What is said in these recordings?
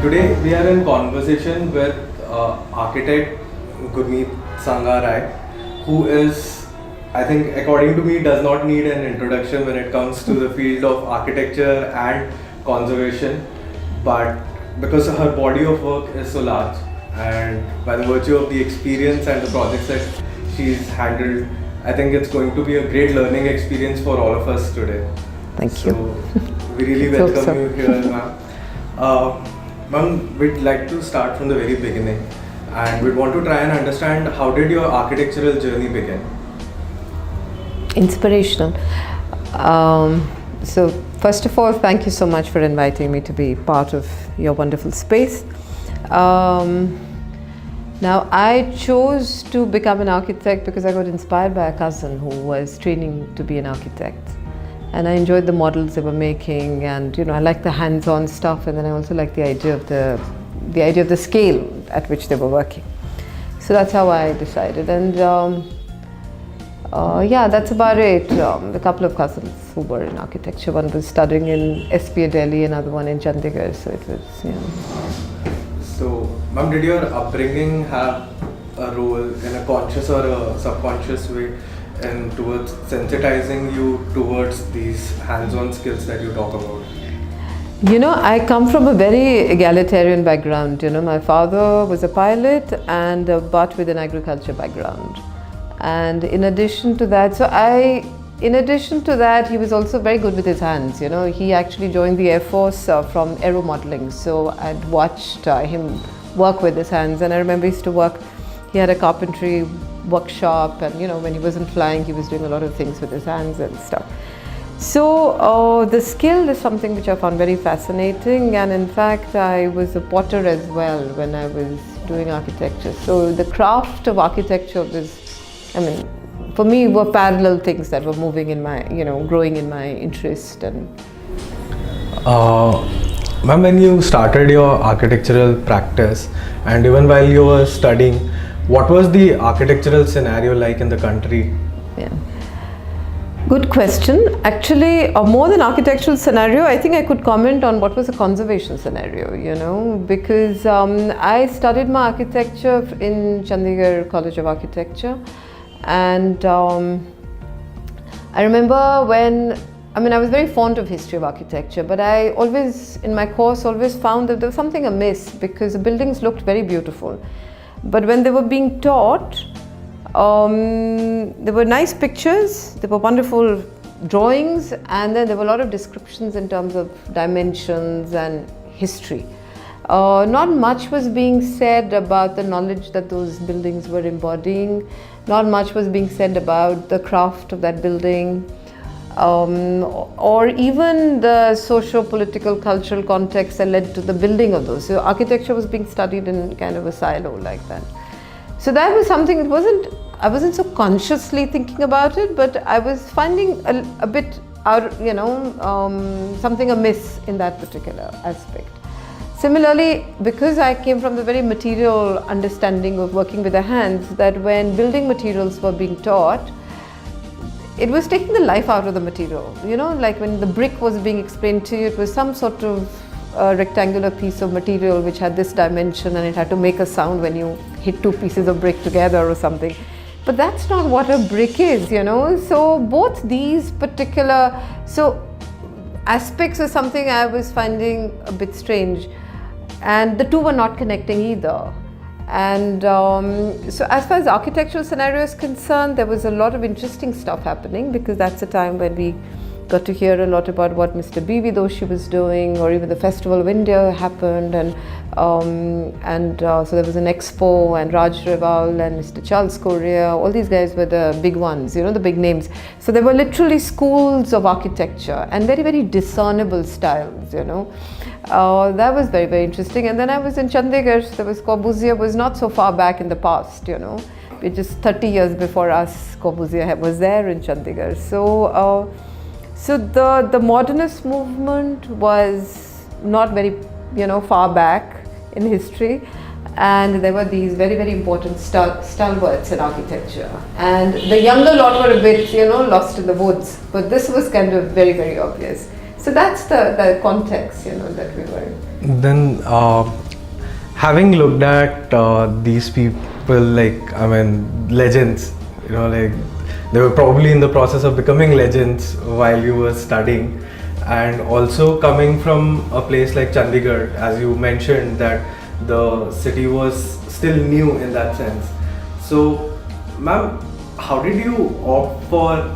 Today we are in conversation with architect Gurmeet S, who is, I think, according to me, does not need an introduction when it comes to the field of architecture and conservation. But because her body of work is so large, and by the virtue of the experience and the projects that she's handled, I think it's going to be a great learning experience for all of us today. Thank you. We really welcome you here, ma'am. Ma'am, we'd like to start from the very beginning, and we'd want to try and understand how did your architectural journey begin? Inspirational. So first of all, thank you so much for inviting me to be part of your wonderful space. Now, I chose to become an architect because I got inspired by a cousin who was training to be an architect. And I enjoyed the models they were making, and I liked the hands-on stuff, and then I also liked the idea of the scale at which they were working. So that's how I decided, and yeah, that's about it. A couple of cousins who were in architecture. One was studying in SPA Delhi, another one in Chandigarh. So it was, So, ma'am, did your upbringing have a role in a conscious or a subconscious way and towards sensitizing you towards these hands-on skills that you talk about? I come from a very egalitarian background. My father was a pilot and but with an agriculture background. And in addition to that, he was also very good with his hands. He actually joined the Air Force from aero modeling. So I'd watched him work with his hands, and I remember he used to work. He had a carpentry workshop, and when he wasn't flying, he was doing a lot of things with his hands and stuff. So the skill is something which I found very fascinating, and in fact I was a potter as well when I was doing architecture. So the craft of architecture was, for me, were parallel things that were moving in my, growing in my interest. And ma'am, when you started your architectural practice, and even while you were studying, what was the architectural scenario like in the country? Yeah. Good question. Actually, more than architectural scenario, I think I could comment on what was a conservation scenario, because I studied my architecture in Chandigarh College of Architecture, and I remember when, I was very fond of history of architecture, but I always, in my course, always found that there was something amiss because the buildings looked very beautiful. But when they were being taught, there were nice pictures, there were wonderful drawings, and then there were a lot of descriptions in terms of dimensions and history. Not much was being said about the knowledge that those buildings were embodying. Not much was being said about the craft of that building, or even the socio-political, cultural context that led to the building of those. So architecture was being studied in kind of a silo like that. So that was something, I wasn't so consciously thinking about it, but I was finding a bit out, something amiss in that particular aspect. Similarly, because I came from the very material understanding of working with the hands, that when building materials were being taught, it was taking the life out of the material. Like when the brick was being explained to you, it was some sort of rectangular piece of material which had this dimension, and it had to make a sound when you hit two pieces of brick together or something. But that's not what a brick is, So both these particular aspects are something I was finding a bit strange, and the two were not connecting either. And so as far as architectural scenario is concerned, there was a lot of interesting stuff happening, because that's the time when we got to hear a lot about what Mr. B.V. Doshi was doing, or even the Festival of India happened, and so there was an expo, and Raj Reval and Mr. Charles Correa, all these guys were the big ones, the big names. So there were literally schools of architecture and very, very discernible styles, That was very, very interesting. And then I was in Chandigarh. There was Corbusier was not so far back in the past, just 30 years before us, Corbusier was there in Chandigarh. So the modernist movement was not very, far back in history, and there were these very, very important stalwarts in architecture. And the younger lot were a bit, lost in the woods, but this was kind of very, very obvious. So that's the context, that we were in. Then, having looked at these people, legends, they were probably in the process of becoming legends while you were studying, and also coming from a place like Chandigarh, as you mentioned, that the city was still new in that sense. So, ma'am, how did you opt for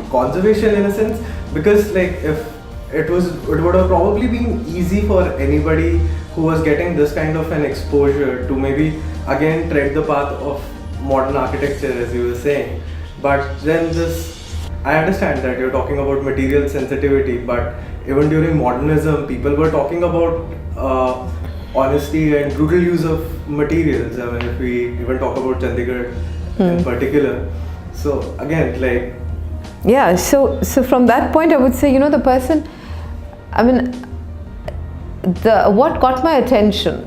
conservation in a sense? Because if it would have probably been easy for anybody who was getting this kind of an exposure to maybe again tread the path of modern architecture, as you were saying. But then I understand that you're talking about material sensitivity, but even during modernism, people were talking about honesty and brutal use of materials. I mean, if we even talk about Chandigarh in particular. So again, yeah, so from that point I would say, the person, what got my attention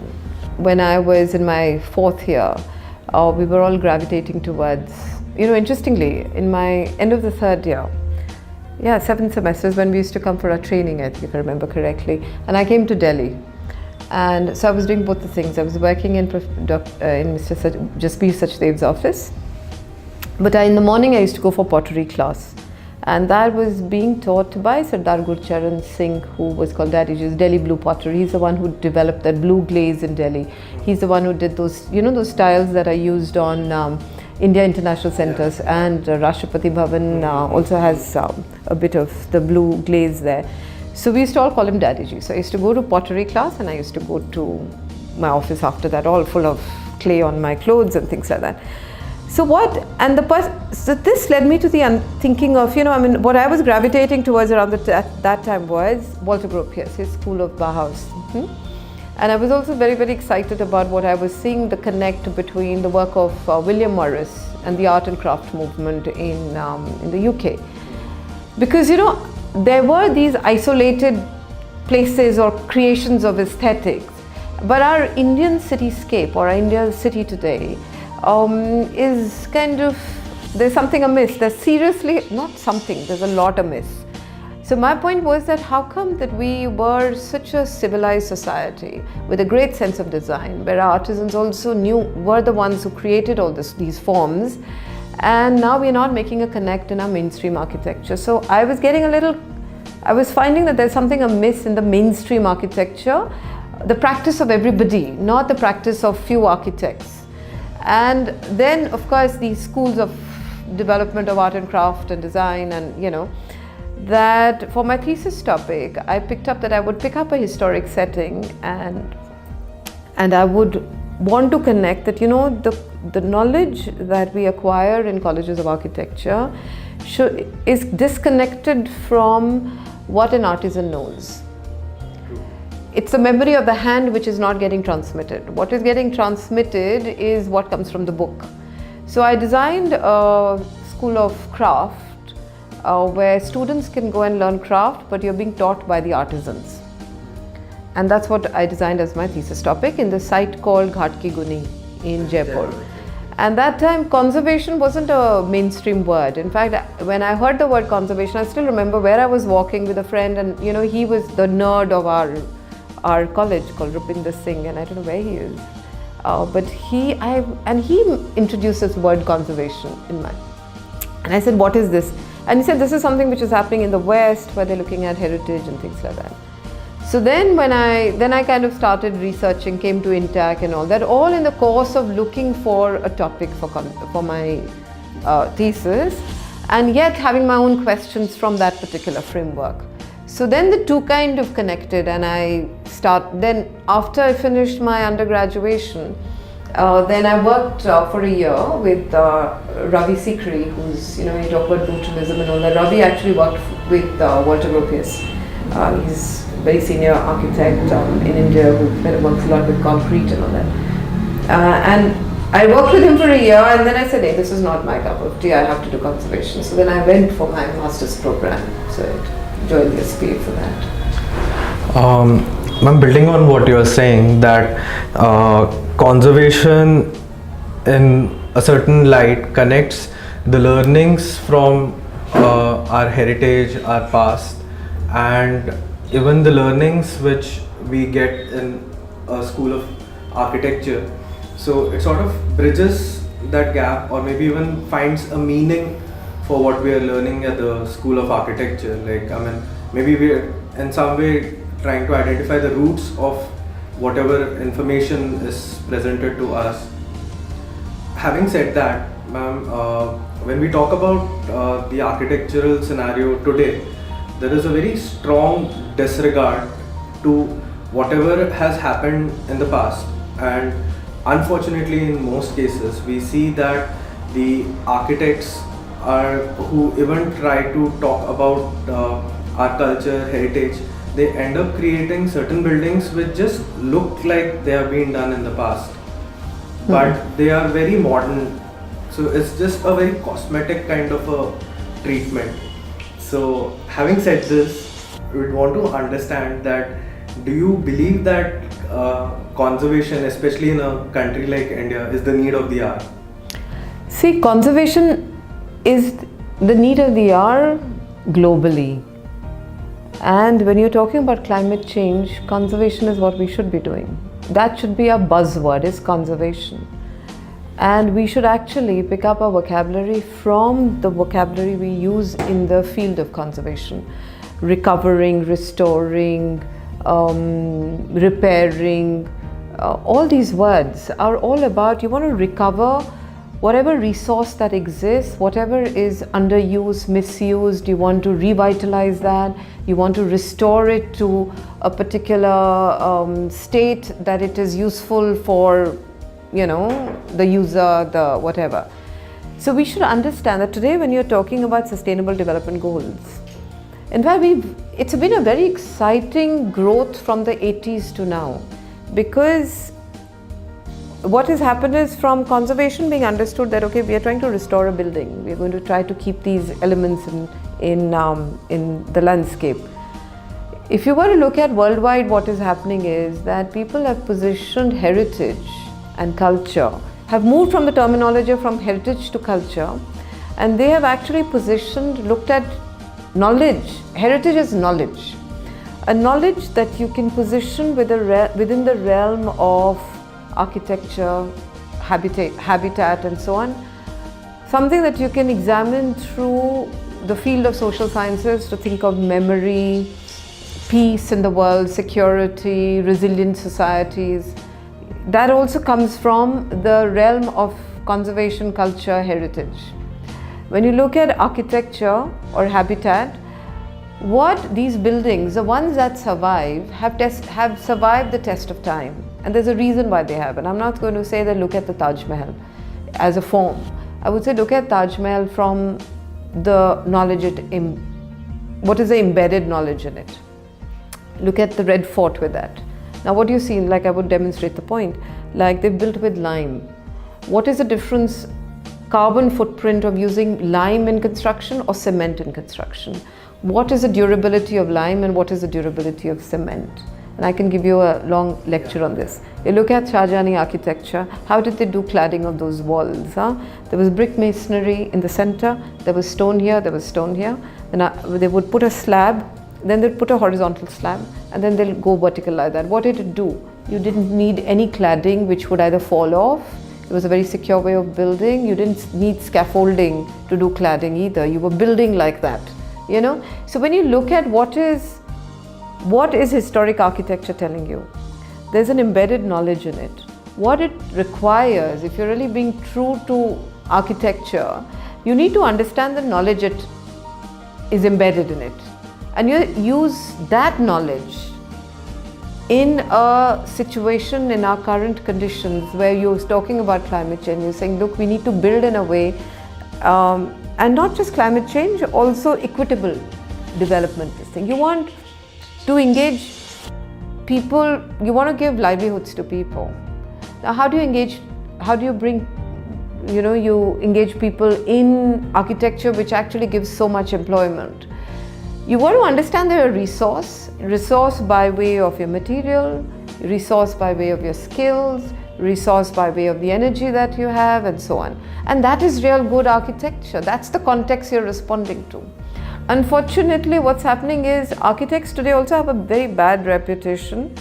when I was in my 4th year, we were all gravitating towards, interestingly, in my end of the 3rd year, 7 semesters, when we used to come for our training, I think if I remember correctly, and I came to Delhi. And so I was doing both the things. I was working in Mr. Jasbir Sachdev's office, but in the morning I used to go for pottery class. And that was being taught by Sardar Gurcharan Singh, who was called Daddy's Delhi Blue Potter. He's the one who developed that blue glaze in Delhi. He's the one who did those, those tiles that are used on India International Centers, and Rashtrapati Bhavan also has a bit of the blue glaze there. So we used to all call him Daddyji. So I used to go to pottery class, and I used to go to my office after that, all full of clay on my clothes and things like that. So so this led me to the thinking of, what I was gravitating towards around that time was Walter Gropius, his school of Bauhaus. And I was also very, very excited about what I was seeing, the connect between the work of William Morris and the art and craft movement in the UK. Because, there were these isolated places or creations of aesthetics, but our Indian cityscape, or our Indian city today, is kind of, there's something amiss. There's seriously, not something, there's a lot amiss. So my point was that how come that we were such a civilized society with a great sense of design, where our artisans also were the ones who created all these forms, and now we're not making a connect in our mainstream architecture. So I was finding that there's something amiss in the mainstream architecture, the practice of everybody, not the practice of few architects. And then, of course, these schools of development of art and craft and design, and that for my thesis topic, I picked up that I would pick up a historic setting, and I would want to connect that, the knowledge that we acquire in colleges of architecture is disconnected from what an artisan knows. It's the memory of the hand which is not getting transmitted. What is getting transmitted is what comes from the book. So I designed a school of craft where students can go and learn craft, but you're being taught by the artisans. And that's what I designed as my thesis topic in the site called Ghat Ki Guni in Jaipur. And that time, conservation wasn't a mainstream word. In fact, when I heard the word conservation, I still remember where I was walking with a friend, and he was the nerd of our college called Rupinder Singh, and I don't know where he is. But he introduces the word conservation in mind. And I said, what is this? And he said, this is something which is happening in the West, where they're looking at heritage and things like that. So then I kind of started researching, came to INTAC and all that, all in the course of looking for a topic for my thesis, and yet having my own questions from that particular framework. So then the two kind of connected, and then after I finished my undergraduation, then I worked for a year with Ravi Sikri, who's, he talked about brutalism and all that. Ravi actually worked with Walter Gropius. He's a very senior architect in India who kind of works a lot with concrete and all that. And I worked with him for a year, and then I said, hey, this is not my cup of tea, I have to do conservation. So then I went for my master's program. So I joined the SPA for that. I'm building on what you're saying, that conservation in a certain light connects the learnings from our heritage, our past, and even the learnings which we get in a school of architecture, so it sort of bridges that gap, or maybe even finds a meaning for what we are learning at the school of architecture. Like, I mean, maybe we're in some way trying to identify the roots of whatever information is presented to us. Having said that, ma'am, when we talk about the architectural scenario today, there is a very strong disregard to whatever has happened in the past, and unfortunately in most cases we see that the architects are who even try to talk about our culture, heritage, they end up creating certain buildings which just look like they have been done in the past, but they are very modern, so it's just a very cosmetic kind of a treatment. So having said this, we would want to understand that, do you believe that conservation, especially in a country like India, is the need of the hour? See, conservation is the need of the hour globally. And when you're talking about climate change, conservation is what we should be doing. That should be our buzzword, is conservation. And we should actually pick up our vocabulary from the vocabulary we use in the field of conservation. Recovering, restoring, repairing, all these words are all about, you want to recover whatever resource that exists, whatever is underused, misused, you want to revitalize that, you want to restore it to a particular state that it is useful for, you know, the user, the whatever. So we should understand that today when you're talking about sustainable development goals, in fact it's been a very exciting growth from the 80s to now, because what has happened is, from conservation being understood that, okay, we are trying to restore a building, we are going to try to keep these elements in the landscape. If you were to look at worldwide, what is happening is that people have positioned heritage and culture, have moved from the terminology from heritage to culture, and they have actually looked at knowledge. Heritage is knowledge, a knowledge that you can position within the realm of architecture, habitat and so on, something that you can examine through the field of social sciences to think of memory, peace in the world, security, resilient societies. That also comes from the realm of conservation, culture, heritage. When you look at architecture or habitat, what these buildings, the ones that survive, have survived the test of time. And there's a reason why they have. And I'm not going to say that look at the Taj Mahal as a form. I would say look at Taj Mahal from the knowledge what is the embedded knowledge in it. Look at the Red Fort with that. Now what do you see, like I would demonstrate the point, like they've built with lime. What is the difference, carbon footprint of using lime in construction or cement in construction? What is the durability of lime and what is the durability of cement? And I can give you a long lecture on this. You look at Shahjahani architecture, how did they do cladding of those walls? There was brick masonry in the center, there was stone here, there was stone here. Then they would put a slab, then they'd put a horizontal slab, and then they'll go vertical like that. What did it do? You didn't need any cladding which would either fall off. It was a very secure way of building. You didn't need scaffolding to do cladding either. You were building like that, you know. So when you look at what is historic architecture telling you? There's an embedded knowledge in it. What it requires, if you're really being true to architecture, you need to understand the knowledge that is embedded in it. And you use that knowledge in a situation in our current conditions where you're talking about climate change. You're saying, look, we need to build in a way, and not just climate change, also equitable development. This thing. You want to engage people, you want to give livelihoods to people. Now how do you engage, how do you bring, you engage people in architecture which actually gives so much employment? You want to understand their resource by way of your material, resource by way of your skills, resource by way of the energy that you have, and so on. And that is real good architecture. That's the context you're responding to. Unfortunately, what's happening is architects today also have a very bad reputation,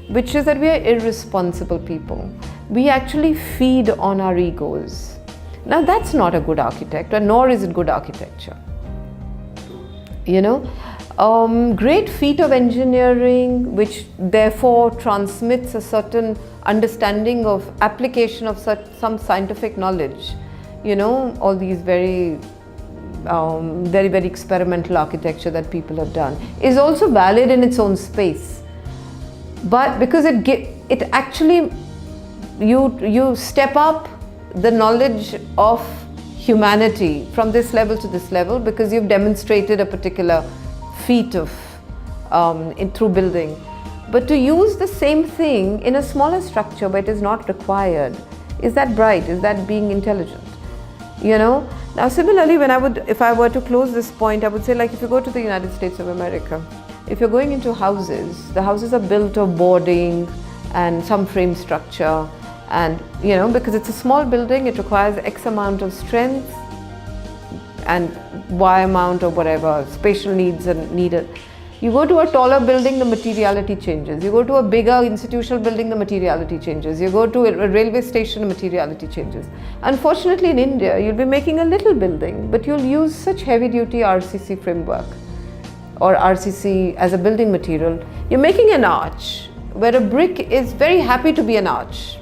which is that we are irresponsible people. We actually feed on our egos. Now that's not a good architect, nor is it good architecture. Great feat of engineering, which therefore transmits a certain understanding of application of some scientific knowledge. All these very very experimental architecture that people have done is also valid in its own space, but because it actually you step up the knowledge of humanity from this level to this level because you've demonstrated a particular feat of through building. But to use the same thing in a smaller structure where it is not required, is that bright? Is that being intelligent? Now similarly, if I were to close this point, I would say, like, if you go to the United States of America, if you're going into houses, the houses are built of boarding and some frame structure, and because it's a small building, it requires X amount of strength and Y amount of whatever spatial needs are needed. You go to a taller building, the materiality changes. You go to a bigger institutional building, the materiality changes. You go to a railway station, the materiality changes. Unfortunately, in India, you'll be making a little building, but you'll use such heavy-duty RCC framework or RCC as a building material. You're making an arch where a brick is very happy to be an arch,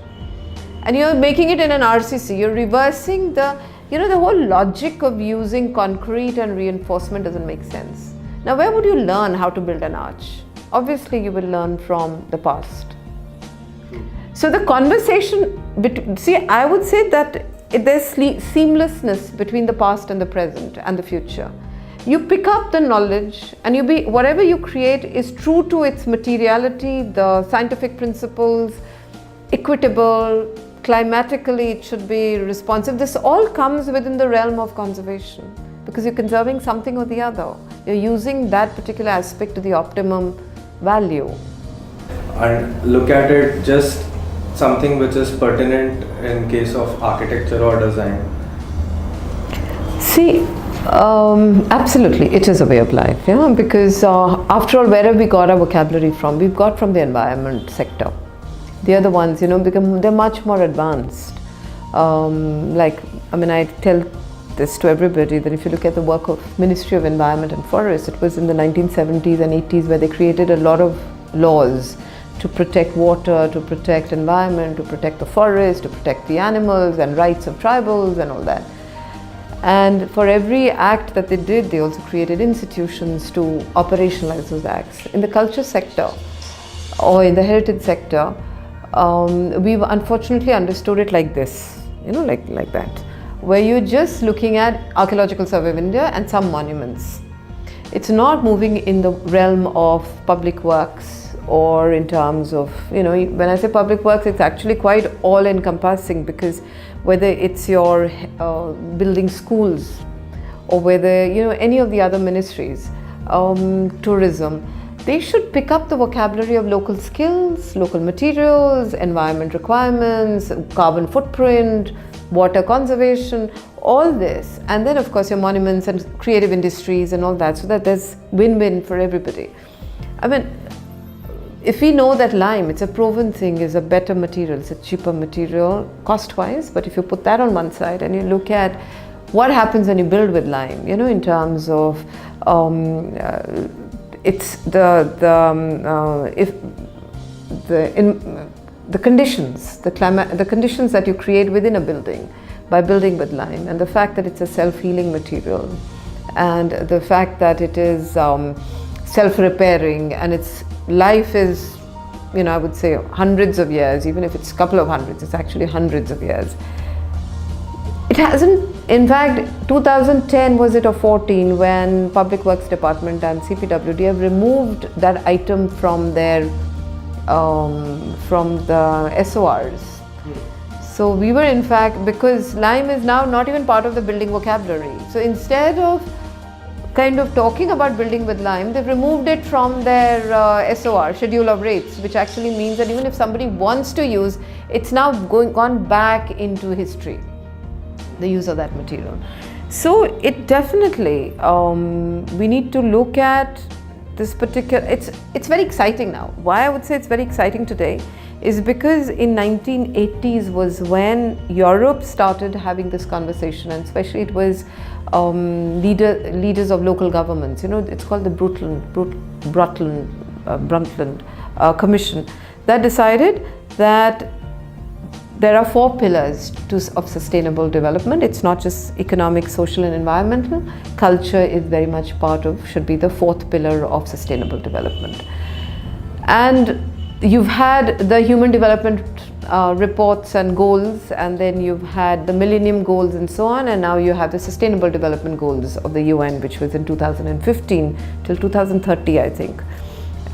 and you're making it in an RCC. You're reversing the whole logic of using concrete and reinforcement doesn't make sense. Now, where would you learn how to build an arch? Obviously, you will learn from the past. So the conversation, I would say that there's seamlessness between the past and the present and the future. You pick up the knowledge and whatever you create is true to its materiality, the scientific principles, equitable, climatically it should be responsive. This all comes within the realm of conservation because you're conserving something or the other. You're using that particular aspect to the optimum value. And look at it just something which is pertinent in case of architecture or design. See, absolutely, it is a way of life, because after all, where have we got our vocabulary from? We've got from the environment sector. They are the ones, they're much more advanced. I tell this to everybody that if you look at the work of Ministry of Environment and Forests, it was in the 1970s and 80s where they created a lot of laws to protect water, to protect environment, to protect the forest, to protect the animals and rights of tribals and all that. And for every act that they did, they also created institutions to operationalize those acts. In the culture sector or in the heritage sector, we've unfortunately understood it like this, like that, where you're just looking at Archaeological Survey of India and some monuments. It's not moving in the realm of public works or in terms of, when I say public works, it's actually quite all encompassing, because whether it's your building schools or whether, any of the other ministries, tourism, they should pick up the vocabulary of local skills, local materials, environment requirements, carbon footprint, water conservation, all this. And then of course your monuments and creative industries and all that, so that there's win-win for everybody. If we know that lime, it's a proven thing, is a better material, it's a cheaper material cost-wise, but if you put that on one side and you look at what happens when you build with lime, in terms of it's the conditions, the conditions that you create within a building by building with lime, and the fact that it's a self-healing material, and the fact that it is self-repairing, and its life is, I would say hundreds of years. Even if it's a couple of hundreds, it's actually hundreds of years. It hasn't, in fact, 2010 was it or 14 when Public Works Department and CPWD have removed that item from their from the SORs. So we were, in fact, because lime is now not even part of the building vocabulary. So instead of kind of talking about building with lime, they've removed it from their SOR, Schedule of Rates, which actually means that even if somebody wants to use, it's now gone back into history, the use of that material. So it definitely, we need to look at this particular, it's very exciting now. Why I would say it's very exciting today is because in 1980s was when Europe started having this conversation, and especially it was leaders of local governments. It's called the Brundtland Commission that decided that there are 4 pillars of sustainable development. It's not just economic, social and environmental. Culture is very much should be the 4th pillar of sustainable development. And you've had the human development reports and goals, and then you've had the millennium goals and so on, and now you have the sustainable development goals of the UN, which was in 2015 till 2030, I think.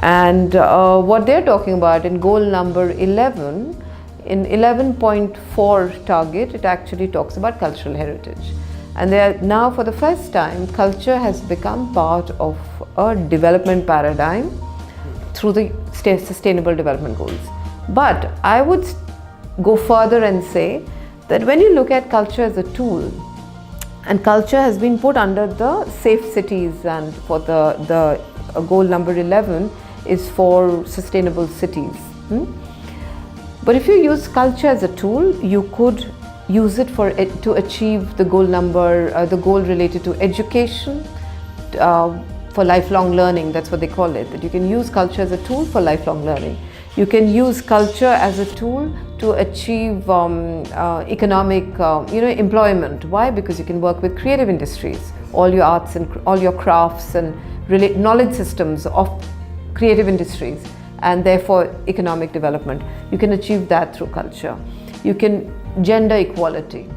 And what they're talking about in goal number 11, in 11.4 target, it actually talks about cultural heritage. And now for the first time, culture has become part of a development paradigm through the sustainable development goals. But I would go further and say that when you look at culture as a tool, and culture has been put under the safe cities, and for the goal number 11 is for sustainable cities. But if you use culture as a tool, you could use it to achieve the goal related to education, for lifelong learning. That's what they call it, that you can use culture as a tool for lifelong learning. You can use culture as a tool to achieve economic employment. Why? Because you can work with creative industries, all your arts and all your crafts and knowledge systems of creative industries, and therefore economic development. You can achieve that through culture. You can gender equality.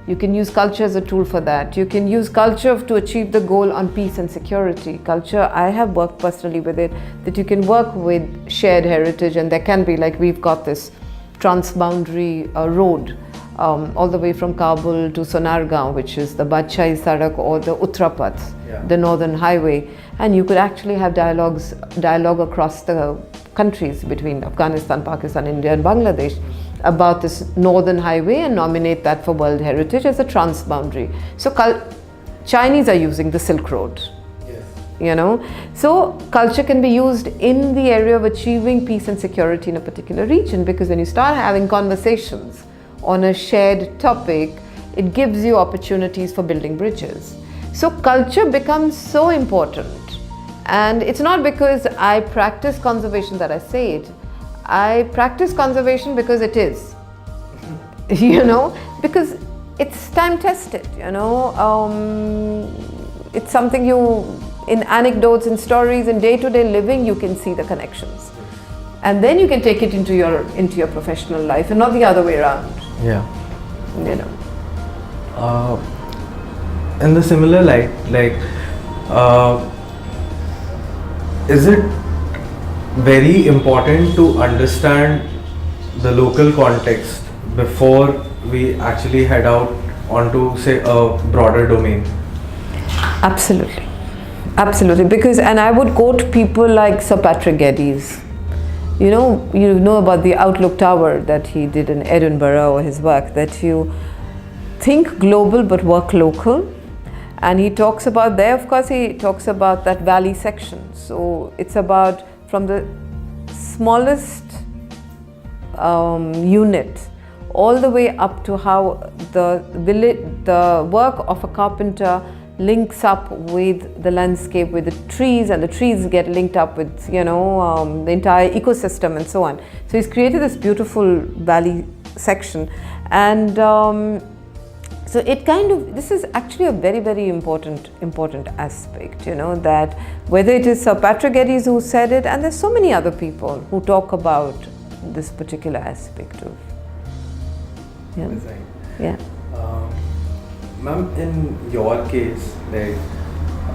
You can use culture as a tool for that. You can use culture to achieve the goal on peace and security. Culture, I have worked personally with it, that you can work with shared heritage, and there can be, like we've got this transboundary road all the way from Kabul to Sonargaon, which is the Badshai Sarak or the Uttarapath, the Northern Highway. And you could actually have dialogue across the countries between Afghanistan, Pakistan, India and Bangladesh about this Northern Highway and nominate that for World Heritage as a transboundary. So Chinese are using the Silk Road. Yes. So culture can be used in the area of achieving peace and security in a particular region, because when you start having conversations on a shared topic, it gives you opportunities for building bridges. So culture becomes so important. And it's not because I practice conservation that I say it. I practice conservation because it is, because it's time tested, it's something in anecdotes, in stories, in day-to-day living, you can see the connections. And then you can take it into your professional life, and not the other way around. Yeah. In the similar light, is it very important to understand the local context before we actually head out onto, say, a broader domain? Absolutely, because, and I would quote people like Sir Patrick Geddes. You know about the Outlook Tower that he did in Edinburgh, or his work, that you think global but work local. And he talks about that valley section. So it's about from the smallest unit all the way up to how the work of a carpenter links up with the landscape, with the trees, and the trees get linked up with the entire ecosystem and so on. So he's created this beautiful valley section, and so this is actually a very, very important aspect, that whether it is Sir Patrick Geddes who said it, and there's so many other people who talk about this particular aspect of design. Yeah. Ma'am, in your case,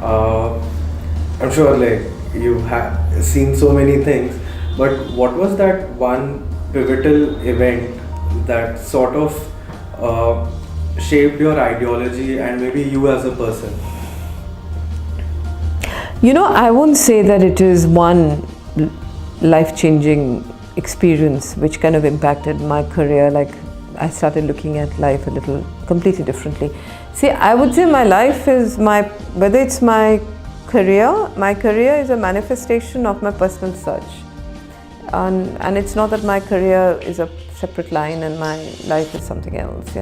I'm sure you have seen so many things, but what was that one pivotal event that sort of shaped your ideology and maybe you as a person? I won't say that it is one life-changing experience which kind of impacted my career. I started looking at life a little completely differently. See, I would say my life is whether it's my career is a manifestation of my personal search. And it's not that my career is a separate line and my life is something else,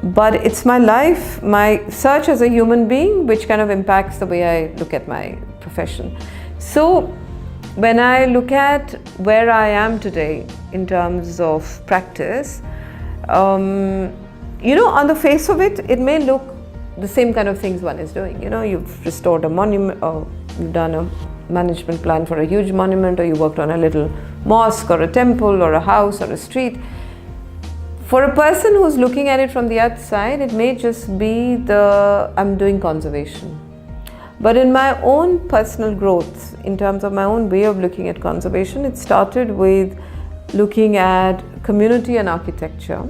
But it's my life, my search as a human being, which kind of impacts the way I look at my profession. So when I look at where I am today in terms of practice, on the face of it, it may look the same kind of things one is doing. You've restored a monument, or you've done a management plan for a huge monument, or you worked on a little mosque or a temple or a house or a street. For a person who's looking at it from the outside, it may just be I'm doing conservation. But in my own personal growth, in terms of my own way of looking at conservation, it started with looking at community and architecture.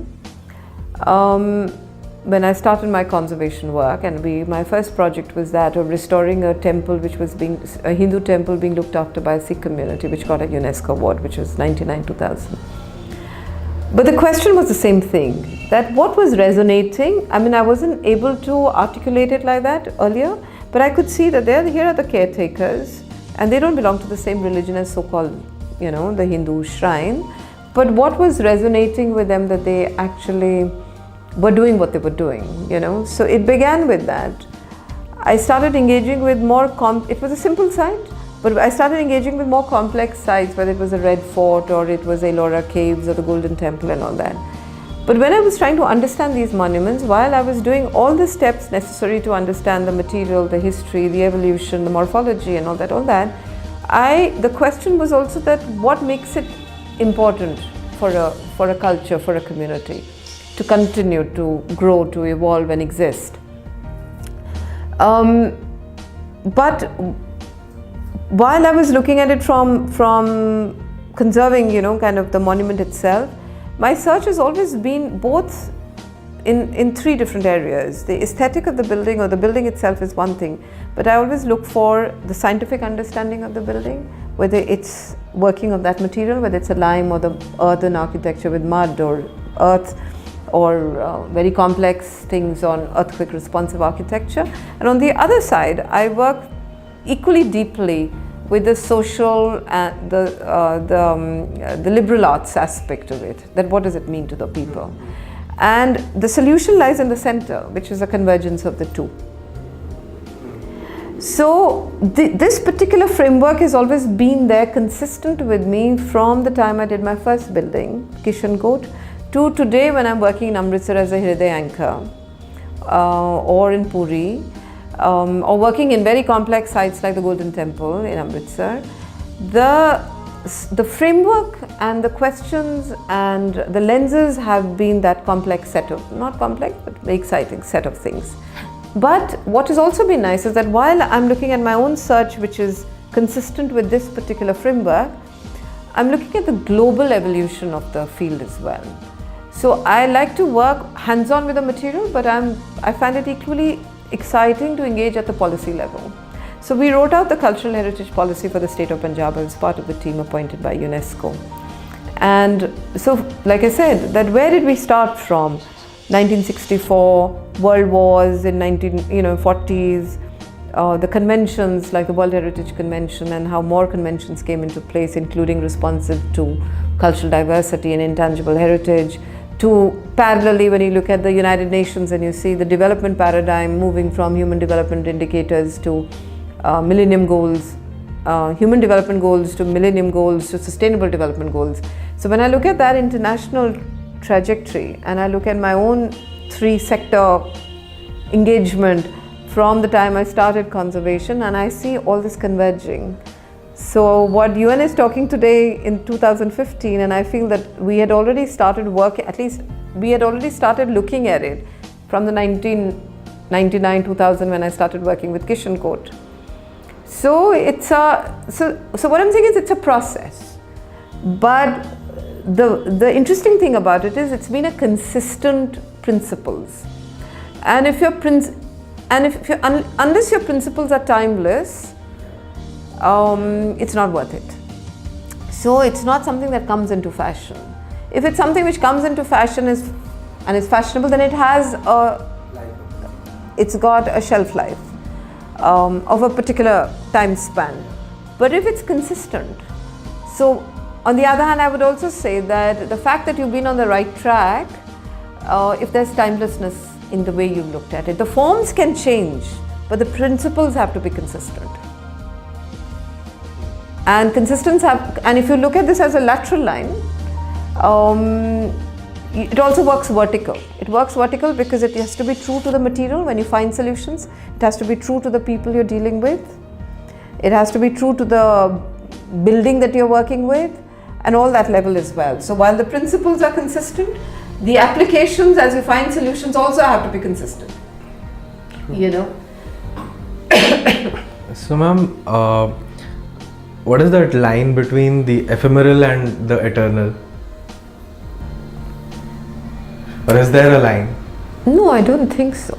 When I started my conservation work, and my first project was that of restoring a temple which was a Hindu temple being looked after by a Sikh community, which got a UNESCO award, which was 1999-2000. But the question was the same thing, that what was resonating, I wasn't able to articulate it like that earlier, but I could see that here are the caretakers, and they don't belong to the same religion as so-called, the Hindu shrine. But what was resonating with them, that they actually were doing what they were doing, So it began with that. I started engaging with it was a simple site, but I started engaging with more complex sites, whether it was a Red Fort or it was Ellora Caves or the Golden Temple and all that. But when I was trying to understand these monuments, while I was doing all the steps necessary to understand the material, the history, the evolution, the morphology and all that, the question was also that what makes it important for a culture, for a community, to continue to grow, to evolve and exist. But while I was looking at it from conserving, kind of the monument itself, my search has always been both in three different areas. The aesthetic of the building, or the building itself, is one thing, but I always look for the scientific understanding of the building, whether it's working of that material, whether it's a lime or the earthen architecture with mud or earth, or very complex things on earthquake responsive architecture. And on the other side, I work equally deeply with the social and the liberal arts aspect of it, that what does it mean to the people. And the solution lies in the center, which is a convergence of the two. So this particular framework has always been there, consistent with me from the time I did my first building, Kishankot, to today when I'm working in Amritsar as a Hriday anchor, or in Puri, or working in very complex sites like the Golden Temple in Amritsar. The framework and the questions and the lenses have been that complex set of, not complex, but very exciting set of things. But what has also been nice is that while I'm looking at my own search, which is consistent with this particular framework, I'm looking at the global evolution of the field as well. So I like to work hands-on with the material, but I find it equally exciting to engage at the policy level. So we wrote out the cultural heritage policy for the state of Punjab. I was part of the team appointed by UNESCO. And so, like I said, that where did we start from? 1964, world wars in 1940s, the conventions like the World Heritage Convention, and how more conventions came into place, including responsive to cultural diversity and intangible heritage, to parallelly when you look at the United Nations and you see the development paradigm moving from human development indicators to millennium goals, human development goals to millennium goals to sustainable development goals. So when I look at that international trajectory and I look at my own three-sector engagement from the time I started conservation, and I see all this converging. So what UN is talking today in 2015, and I feel that we had already started work, at least we had already started looking at it from the 1999-2000 when I started working with Kishankot. So it's so what I'm saying is it's a process, but the interesting thing about it is it's been a consistent principles, and unless your principles are timeless, it's not worth it. So it's not something that comes into fashion. If it's something which comes into fashion and is fashionable, then it's got a shelf life of a particular time span. But if it's consistent, so on the other hand, I would also say that the fact that you've been on the right track, if there's timelessness in the way you looked at it, the forms can change, but the principles have to be consistent. And and if you look at this as a lateral line, it also works vertical. It works vertical because it has to be true to the material when you find solutions. It has to be true to the people you're dealing with. It has to be true to the building that you're working with, and all that level as well. So while the principles are consistent, the applications as you find solutions also have to be consistent. You know? So ma'am, what is that line between the ephemeral and the eternal? Or is there a line? No, I don't think so.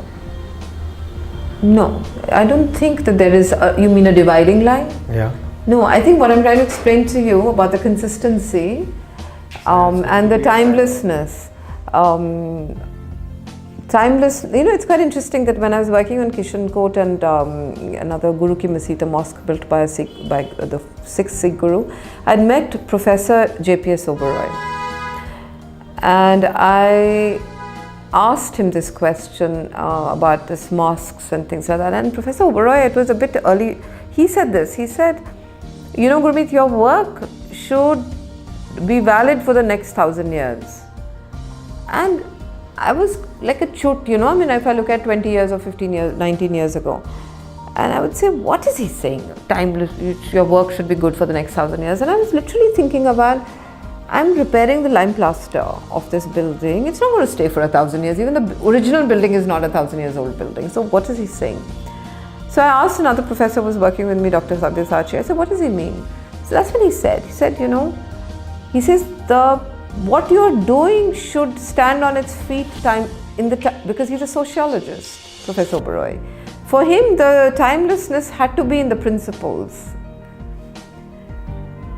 No, I don't think that there is you mean a dividing line? Yeah. No, I think what I'm trying to explain to you about the consistency and the timelessness. It's quite interesting that when I was working on Kishan Kot and another Guru Ki Masjid, a mosque built by the sixth Sikh Guru, I'd met Professor JPS Oberoi. And I asked him this question about this mosques and things like that. And Professor Oberoi, it was a bit early, he said this. He said, you know, Gurmeet, your work should be valid for the next 1,000 years. And I was like a chut, you know, I mean, if I look at 20 years or 15 years, 19 years ago, and I would say, what is he saying? Timeless, your work should be good for the next 1,000 years. And I was literally thinking about, I'm repairing the lime plaster of this building. It's not going to stay for 1,000 years. Even the original building is not 1,000 years old building. So what is he saying? So I asked another professor who was working with me, Dr. CRCI. I said, what does he mean? So that's what he said. He said, you know, he says what you're doing should stand on its feet because he's a sociologist, Professor Oberoi. For him, the timelessness had to be in the principles.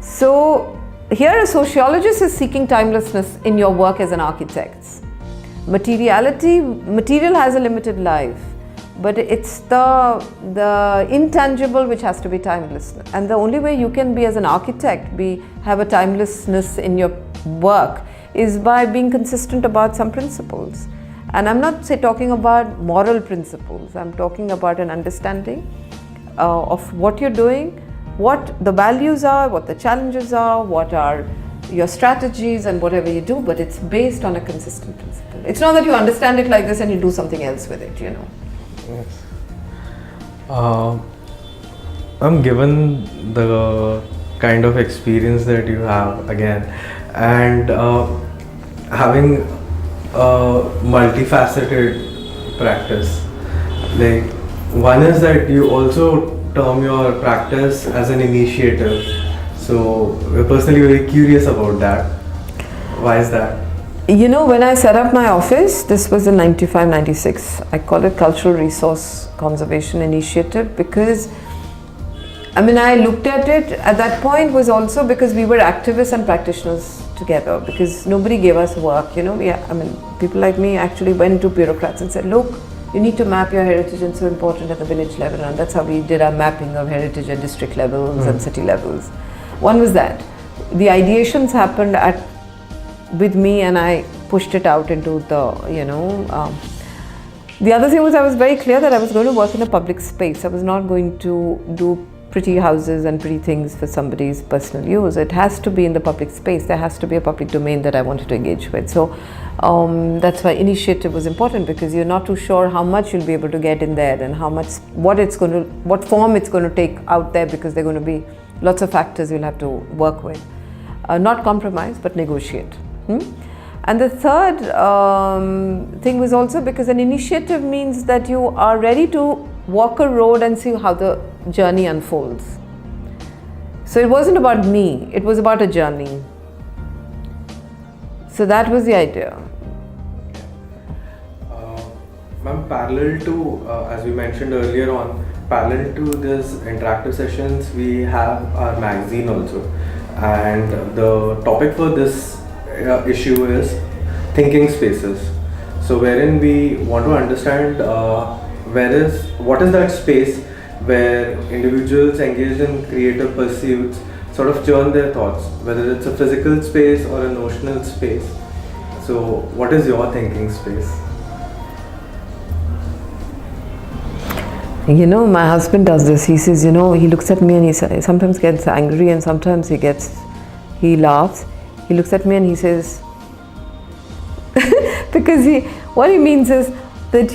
So here a sociologist is seeking timelessness in your work as an architect. Material has a limited life, but it's the intangible which has to be timeless. And the only way you can be as an architect, have a timelessness in your work is by being consistent about some principles. And I'm not talking about moral principles, I'm talking about an understanding of what you're doing, what the values are, what the challenges are, what are your strategies and whatever you do, but it's based on a consistent principle. It's not that you understand it like this and you do something else with it, you know. Yes. Given the kind of experience that you have again, and having a multifaceted practice, like one is that you also term your practice as an initiative. So we're personally very curious about that. Why is that? You know, when I set up my office, this was in 95, 96, I call it Cultural Resource Conservation Initiative because, I mean, I looked at it at that point was also because we were activists and practitioners together because nobody gave us work, you know. People like me actually went to bureaucrats and said, look, you need to map your heritage and it's so important at the village level, and that's how we did our mapping of heritage at district levels and city levels. One was that. The ideations happened with me and I pushed it out into the, the other thing was I was very clear that I was going to work in a public space. I was not going to do pretty houses and pretty things for somebody's personal use. It has to be in the public space. There has to be a public domain that I wanted to engage with. So that's why initiative was important, because you're not too sure how much you'll be able to get in there and how much, what form it's going to take out there, because there are going to be lots of factors you'll have to work with. Not compromise, but negotiate. And the third thing was also because an initiative means that you are ready to walk a road and see how the journey unfolds. So it wasn't about me, it was about a journey. So that was the idea. Ma'am, parallel to, as we mentioned earlier on, parallel to this interactive sessions, we have our magazine also. And the topic for this issue is thinking spaces. So wherein we want to understand what is that space where individuals engaged in creative pursuits sort of churn their thoughts, whether it's a physical space or a notional space. So what is your thinking space? You know, my husband does this. He says, you know, he looks at me and he sometimes gets angry and sometimes he laughs. He looks at me and he says, because what he means is that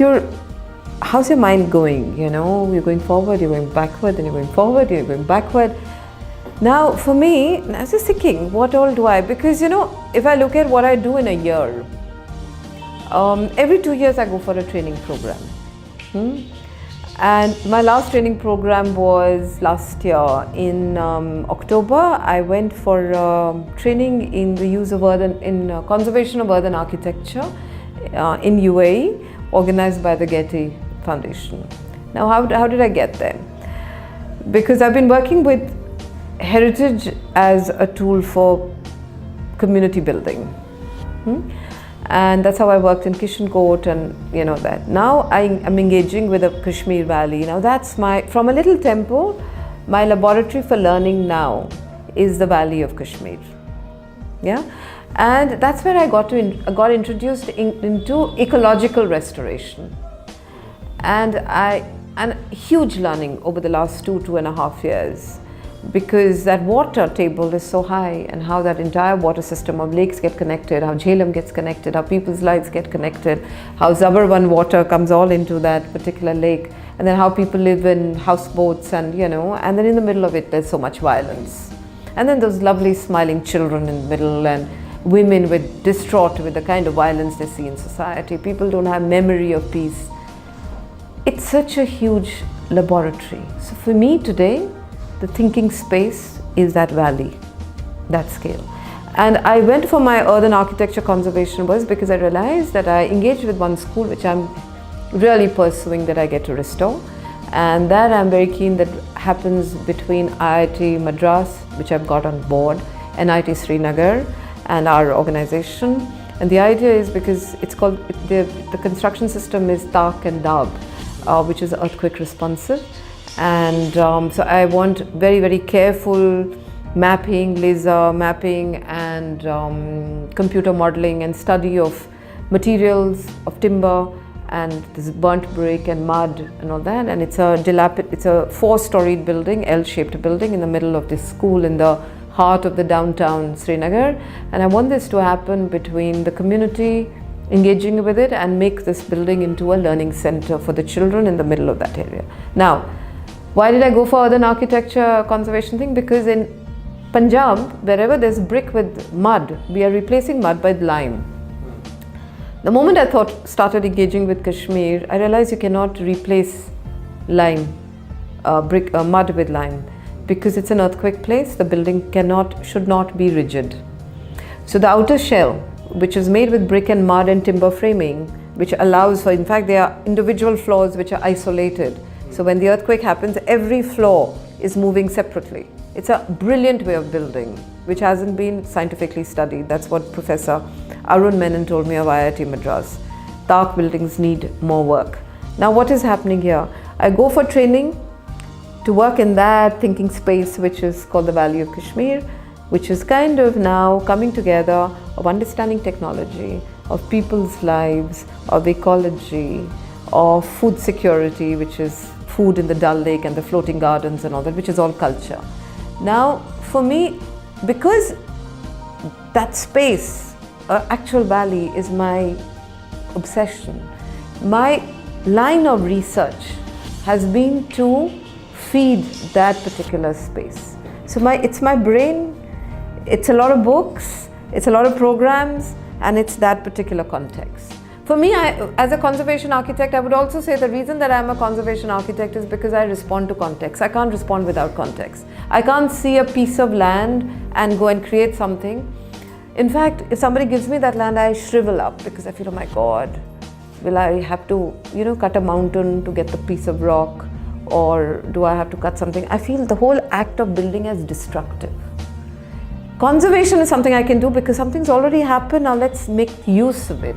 how's your mind going? You know, you're going forward, you're going backward, then you're going forward, you're going backward. Now, for me, I was just thinking, what all do I? Because, you know, if I look at what I do in a year, every 2 years I go for a training program. And my last training program was last year in October. I went for training in the use of conservation of urban architecture in UAE, organized by the Getty Foundation. Now, how did I get there? Because I've been working with heritage as a tool for community building. And that's how I worked in Kishancourt and you know that. Now I'm engaging with the Kashmir Valley. Now that's from a little temple, my laboratory for learning now is the Valley of Kashmir. Yeah, and that's where I got introduced into ecological restoration. And huge learning over the last 2.5 years. Because that water table is so high, and how that entire water system of lakes get connected, how Jhelum gets connected, how people's lives get connected, how Zabarwan water comes all into that particular lake, and then how people live in houseboats and you know, and then in the middle of it there's so much violence. And then those lovely smiling children in the middle and women distraught with the kind of violence they see in society. People don't have memory of peace. It's such a huge laboratory. So for me today, the thinking space is that valley, that scale. And I went for my urban architecture conservation was because I realized that I engaged with one school which I'm really pursuing that I get to restore. And that I'm very keen that happens between IIT Madras, which I've got on board, and IIT Srinagar and our organization. And the idea is because it's called, the construction system is Tak and Dab, which is earthquake responsive. And so I want very, very careful mapping, laser mapping and computer modeling and study of materials, of timber and this burnt brick and mud and all that. And it's a 4-storied building, L-shaped building in the middle of this school in the heart of the downtown Srinagar. And I want this to happen between the community engaging with it and make this building into a learning center for the children in the middle of that area. Now, why did I go for urban architecture conservation thing? Because in Punjab, wherever there's brick with mud, we are replacing mud by lime. The moment I started engaging with Kashmir, I realized you cannot replace lime, mud with lime, because it's an earthquake place. The building should not be rigid. So the outer shell, which is made with brick and mud and timber framing, which allows for, in fact, there are individual floors which are isolated. So when the earthquake happens, every floor is moving separately. It's a brilliant way of building, which hasn't been scientifically studied. That's what Professor Arun Menon told me of IIT Madras. Tak buildings need more work. Now what is happening here? I go for training to work in that thinking space, which is called the Valley of Kashmir, which is kind of now coming together of understanding technology, of people's lives, of ecology, of food security, which is food in the Dal Lake and the floating gardens and all that, which is all culture. Now, for me, because that space, actual valley, is my obsession, my line of research has been to feed that particular space. So it's my brain, it's a lot of books, it's a lot of programs, and it's that particular context. For me, as a conservation architect, I would also say the reason that I'm a conservation architect is because I respond to context. I can't respond without context. I can't see a piece of land and go and create something. In fact, if somebody gives me that land, I shrivel up because I feel, oh my God, will I have to, cut a mountain to get the piece of rock, or do I have to cut something? I feel the whole act of building as destructive. Conservation is something I can do because something's already happened. Now let's make use of it.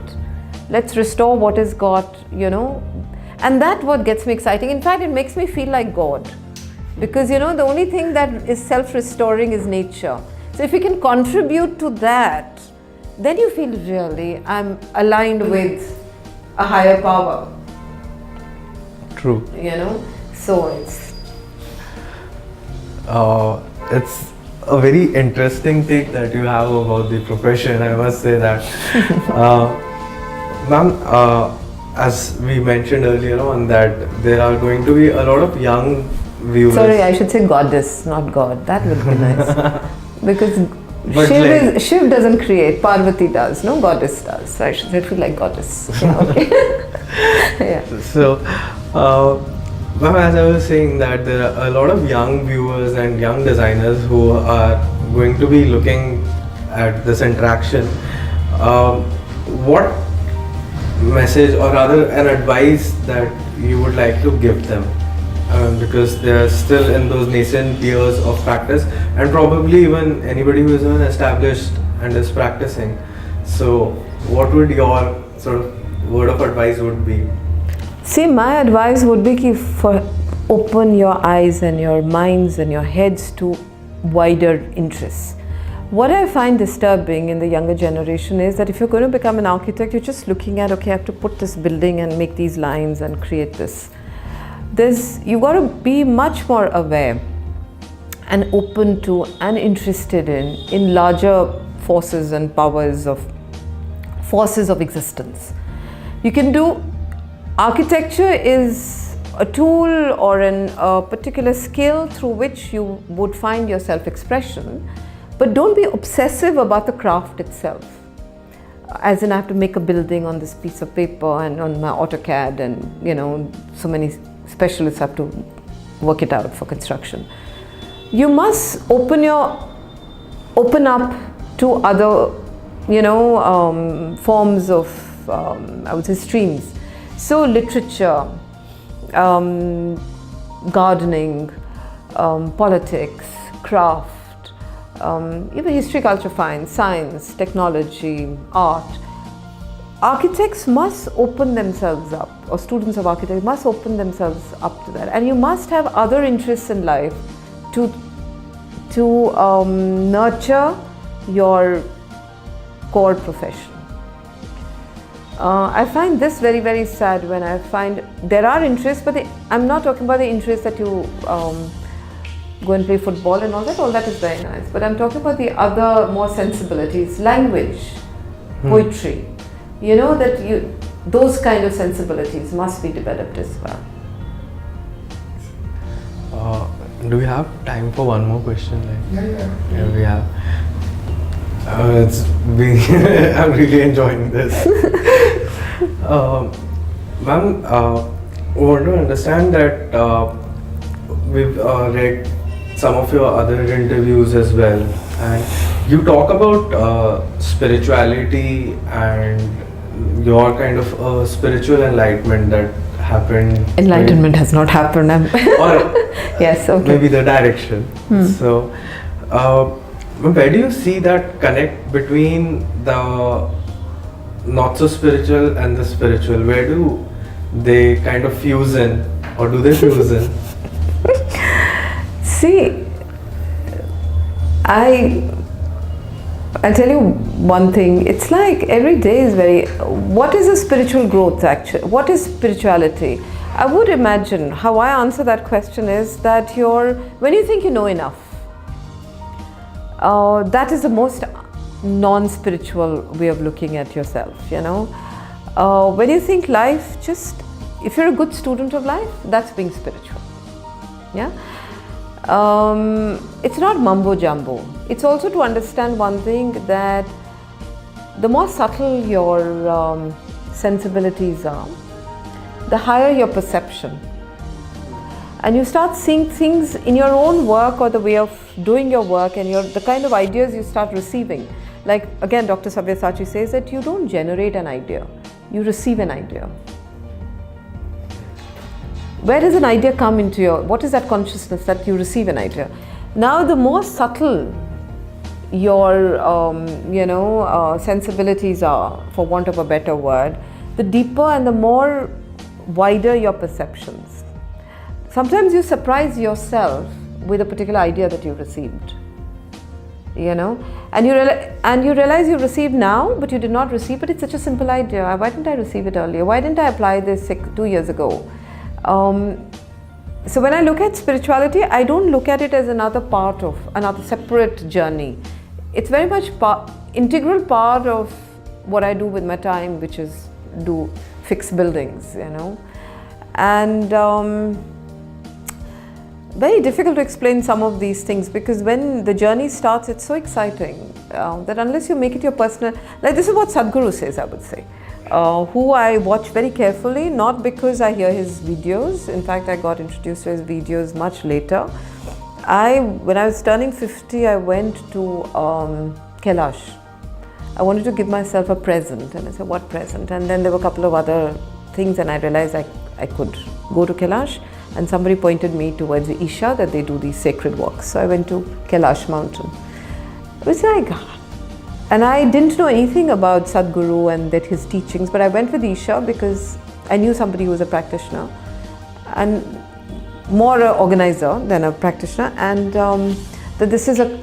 Let's restore what is got, and that what gets me exciting. In fact, it makes me feel like God, because the only thing that is self-restoring is nature. So if we can contribute to that, then you feel really I'm aligned with a higher power. True. So it's a very interesting take that you have about the profession, I must say that. Ma'am, as we mentioned earlier on, that there are going to be a lot of young viewers. Sorry, I should say goddess, not God. That would be nice. Because Shiv doesn't create, Parvati does, no, goddess does. So I should say feel like goddess. Yeah, okay. Yeah. So, ma'am, as I was saying, that there are a lot of young viewers and young designers who are going to be looking at this interaction. What message, or rather an advice, that you would like to give them? Because they are still in those nascent years of practice, and probably even anybody who is established and is practicing. So what would your sort of word of advice would be? See, my advice would be open your eyes and your minds and your heads to wider interests. What I find disturbing in the younger generation is that if you're going to become an architect, you're just looking at, okay, I have to put this building and make these lines and create this. You've got to be much more aware and open to and interested in larger forces and forces of existence. You can do, architecture is a tool or a particular skill through which you would find your self-expression, but don't be obsessive about the craft itself. As in, I have to make a building on this piece of paper and on my AutoCAD, and so many specialists have to work it out for construction. You must open up to other, forms of, I would say, streams. So literature, gardening, politics, craft, even history, culture, science, technology, art. Architects must open themselves up, or students of architecture must open themselves up to that. And you must have other interests in life to nurture your core profession. I find this very, very sad when I find there are interests, but I'm not talking about the interests that you go and play football and all that is very nice. But I'm talking about the other more sensibilities, language, poetry. Those kind of sensibilities must be developed as well. Do we have time for one more question? Yeah, we have. I'm really enjoying this. Ma'am, we want to understand that we've read some of your other interviews as well, and you talk about spirituality and your kind of spiritual enlightenment that happened. Enlightenment has not happened. Or yes, okay. Maybe the direction. So, where do you see that connect between the not so spiritual and the spiritual? Where do they kind of fuse in, or do they fuse in? See, I'll tell you one thing. It's like every day is very. What is a spiritual growth actually? What is spirituality? I would imagine how I answer that question is that when you think you know enough, that is the most non-spiritual way of looking at yourself. When you think life, if you're a good student of life, that's being spiritual. Yeah. It's not mumbo jumbo. It's also to understand one thing, that the more subtle your sensibilities are, the higher your perception. And you start seeing things in your own work or the way of doing your work and the kind of ideas you start receiving. Like again, Dr. Sabyasachi says that you don't generate an idea, you receive an idea. Where does an idea come into what is that consciousness that you receive an idea? Now the more subtle your sensibilities are, for want of a better word, the deeper and the more wider your perceptions. Sometimes you surprise yourself with a particular idea that you received, and you realize you received now, but you did not receive, but it's such a simple idea. Why didn't I receive it earlier? Why didn't I apply this 2 years ago? So when I look at spirituality, I don't look at it as another separate journey. It's very much integral part of what I do with my time, which is do fix buildings, and very difficult to explain some of these things, because when the journey starts, it's so exciting that unless you make it your personal, like this is what Sadhguru says, I would say, who I watch very carefully, not because I hear his videos. In fact, I got introduced to his videos much later. When I was turning 50, I went to Kailash. I wanted to give myself a present, and I said, what present? And then there were a couple of other things, and I realized I could go to Kailash, and somebody pointed me towards the Isha, that they do these sacred walks. So I went to Kailash mountain. It was like, and I didn't know anything about Sadhguru and that his teachings, but I went with Isha because I knew somebody who was a practitioner, and more an organizer than a practitioner, and that this is a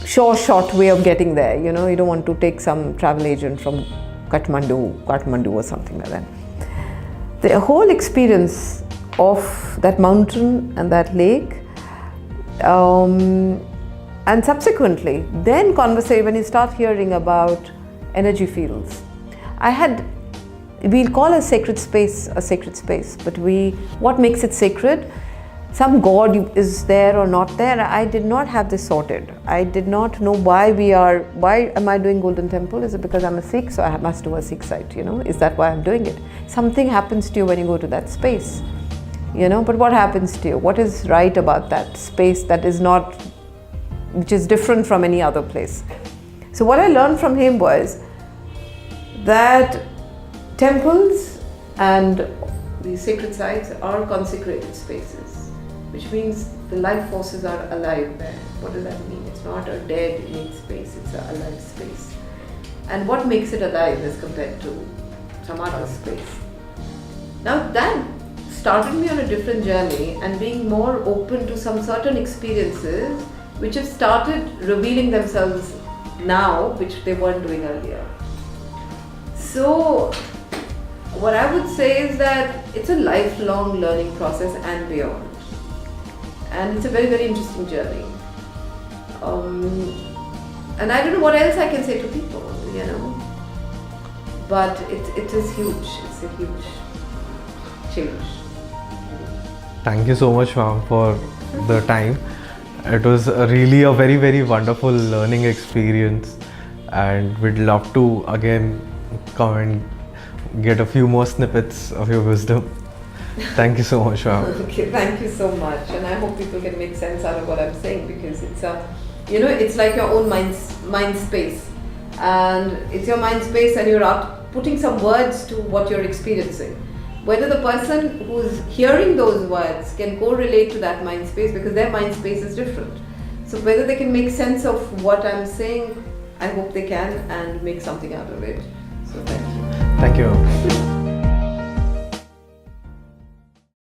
short way of getting there. You don't want to take some travel agent from Kathmandu or something like that. The whole experience of that mountain and that lake, and subsequently then when you start hearing about energy fields, we'll call a sacred space, but what makes it sacred? Some God is there or not there. I did not have this sorted. I did not know why am I doing Golden Temple? Is it because I'm a Sikh, so I must do a Sikh site, Is that why I'm doing it? Something happens to you when you go to that space, but what happens to you? What is right about that space which is different from any other place? So what I learned from him was that temples and the sacred sites are consecrated spaces, which means the life forces are alive there. What does that mean? It's not a dead, innate space, it's an alive space. And what makes it alive as compared to some other space? Now that started me on a different journey, and being more open to some certain experiences which have started revealing themselves now, which they weren't doing earlier. So what I would say is that it's a lifelong learning process and beyond. And it's a very, very interesting journey. And I don't know what else I can say to people, But it is huge. It's a huge change. Thank you so much, ma'am, for the time. It was really a very, very wonderful learning experience, and we'd love to again come and get a few more snippets of your wisdom. Thank you so much, ma'am. Okay, thank you so much, and I hope people can make sense out of what I'm saying, because it's like your own mind space, and it's your mind space, and you're out putting some words to what you're experiencing. Whether the person who's hearing those words can correlate to that mind space, because their mind space is different. So whether they can make sense of what I'm saying, I hope they can, and make something out of it. So thank you. Thank you.